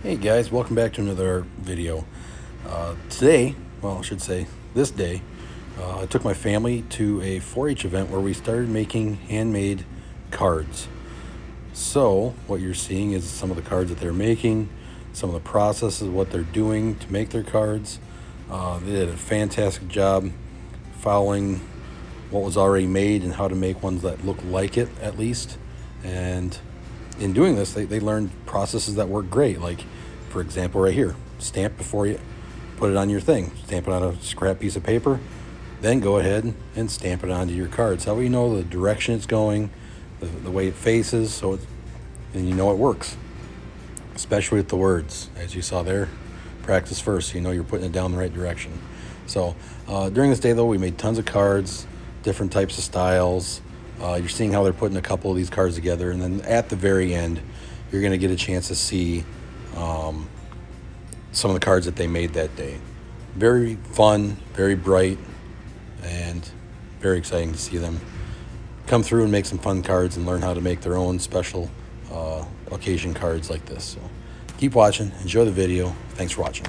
Hey guys, welcome back to another video. Today, well, I should say this day, I took my family to a 4-H event where we started making handmade cards. So, what you're seeing is some of the cards that they're making, some of the processes, what they're doing to make their cards. They did a fantastic job following what was already made and how to make ones that look like it, at least. And in doing this, they learned processes that work great. Like, for example, right here, stamp before you put it on your thing. Stamp it on a scrap piece of paper, then go ahead and stamp it onto your cards. That way you know the direction it's going, the way it faces, and you know it works. Especially with the words, as you saw there. Practice first, so you know you're putting it down the right direction. So during this day, though, we made tons of cards, different types of styles. You're seeing how they're putting a couple of these cards together, and then at the very end, you're going to get a chance to see some of the cards that they made that day. Very fun, very bright, and very exciting to see them come through and make some fun cards and learn how to make their own special occasion cards like this. So keep watching, enjoy the video. Thanks for watching.